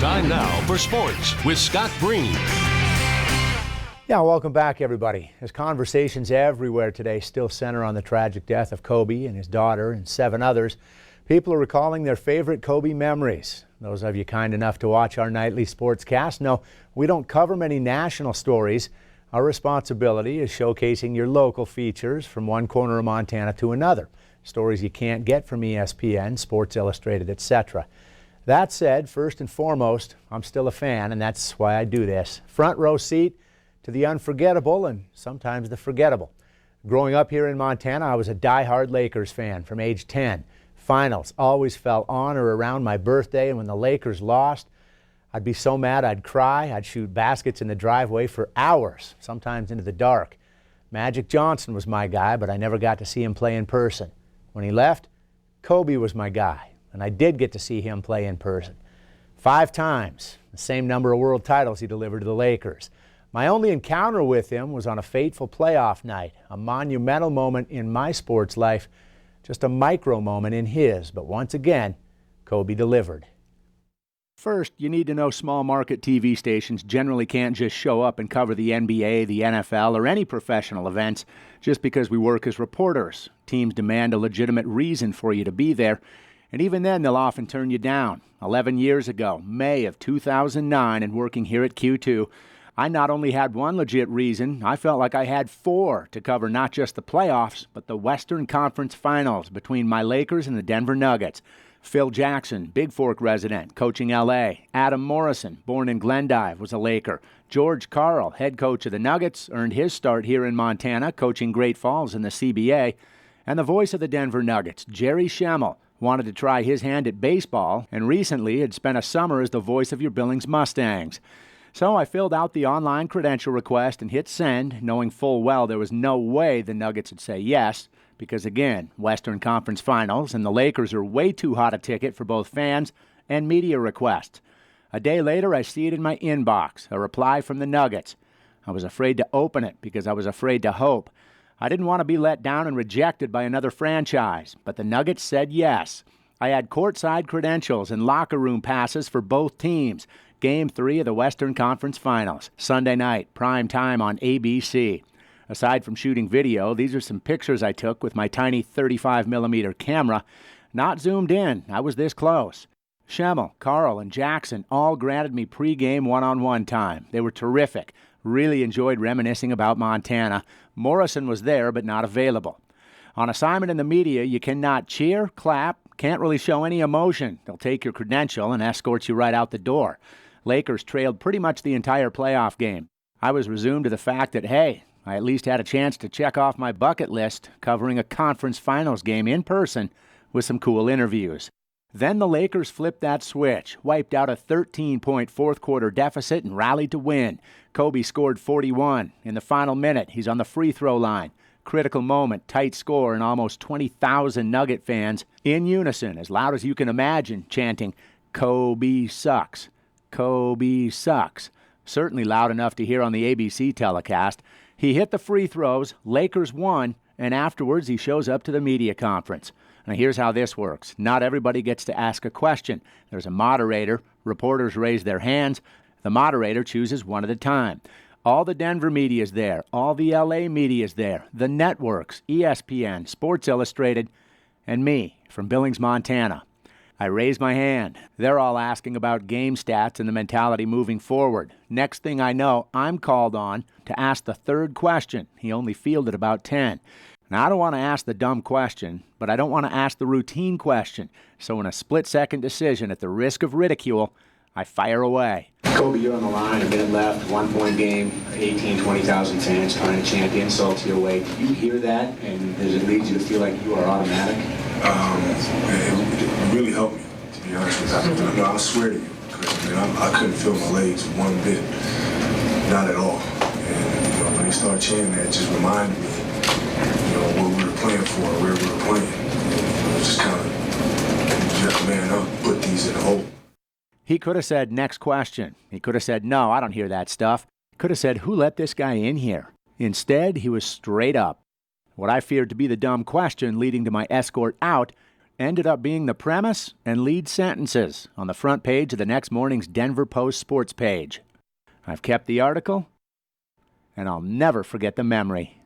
Time now for sports with Scott Breen. Yeah, welcome back, everybody. As conversations everywhere today still center on the tragic death of Kobe and his daughter and 7 others, people are recalling their favorite Kobe memories. Those of you kind enough to watch our nightly sportscast know we don't cover many national stories. Our responsibility is showcasing your local features from one corner of Montana to another. Stories you can't get from ESPN, Sports Illustrated, etc. That said, first and foremost, I'm still a fan, and that's why I do this. Front row seat to the unforgettable and sometimes the forgettable. Growing up here in Montana, I was a die-hard Lakers fan from age 10. Finals always fell on or around my birthday, and when the Lakers lost, I'd be so mad I'd cry. I'd shoot baskets in the driveway for hours, sometimes into the dark. Magic Johnson was my guy, but I never got to see him play in person. When he left, Kobe was my guy, and I did get to see him play in person. 5 times, the same number of world titles he delivered to the Lakers. My only encounter with him was on a fateful playoff night, a monumental moment in my sports life, just a micro moment in his, but once again, Kobe delivered. First, you need to know small market TV stations generally can't just show up and cover the NBA, the NFL, or any professional events just because we work as reporters. Teams demand a legitimate reason for you to be there, and even then they'll often turn you down. 11 years ago, May of 2009, and working here at Q2, I not only had one legit reason, I felt like I had 4 to cover not just the playoffs, but the Western Conference Finals between my Lakers and the Denver Nuggets. Phil Jackson, Big Fork resident, coaching L.A. Adam Morrison, born in Glendive, was a Laker. George Karl, head coach of the Nuggets, earned his start here in Montana, coaching Great Falls in the CBA. And the voice of the Denver Nuggets, Jerry Schemmel, wanted to try his hand at baseball and recently had spent a summer as the voice of your Billings Mustangs. So I filled out the online credential request and hit send, knowing full well there was no way the Nuggets would say yes, because again, Western Conference Finals and the Lakers are way too hot a ticket for both fans and media requests. A day later, I see it in my inbox, a reply from the Nuggets. I was afraid to open it because I was afraid to hope. I didn't want to be let down and rejected by another franchise, but the Nuggets said yes. I had courtside credentials and locker room passes for both teams. Game 3 of the Western Conference Finals, Sunday night, prime time on ABC. Aside from shooting video, these are some pictures I took with my tiny 35mm camera. Not zoomed in, I was this close. Schemmel, Karl, and Jackson all granted me pre-game one-on-one time. They were terrific. Really enjoyed reminiscing about Montana. Morrison was there, but not available. On assignment in the media, you cannot cheer, clap, can't really show any emotion. They'll take your credential and escort you right out the door. Lakers trailed pretty much the entire playoff game. I was resumed to the fact that, hey, I at least had a chance to check off my bucket list, covering a conference finals game in person with some cool interviews. Then the Lakers flipped that switch, wiped out a 13-point fourth-quarter deficit and rallied to win. Kobe scored 41. In the final minute, he's on the free throw line. Critical moment, tight score, and almost 20,000 Nugget fans in unison, as loud as you can imagine, chanting, "Kobe sucks. Kobe sucks." Certainly loud enough to hear on the ABC telecast. He hit the free throws, Lakers won, and afterwards he shows up to the media conference. Now here's how this works. Not everybody gets to ask a question. There's a moderator, reporters raise their hands, the moderator chooses one at a time. All the Denver media's there, all the LA media's there, the networks, ESPN, Sports Illustrated, and me from Billings, Montana. I raise my hand. They're all asking about game stats and the mentality moving forward. Next thing I know, I'm called on to ask the 3rd question. He only fielded about 10. Now, I don't want to ask the dumb question, but I don't want to ask the routine question. So in a split-second decision, at the risk of ridicule, I fire away. Kobe, you're on the line, a minute left, 1-point game, 20,000 fans trying to chant insults your way. Do you hear that, and does it lead you to feel like you are automatic? It really helped me, to be honest with you. I swear to you, because I couldn't feel my legs one bit, not at all. And when they started chanting that, it just reminded me, what we were playing for, where we were playing. And, just kind of, you have to man up, put these in the hole. He could have said, next question. He could have said, no, I don't hear that stuff. He could have said, who let this guy in here? Instead, he was straight up. What I feared to be the dumb question leading to my escort out ended up being the premise and lead sentences on the front page of the next morning's Denver Post sports page. I've kept the article, and I'll never forget the memory.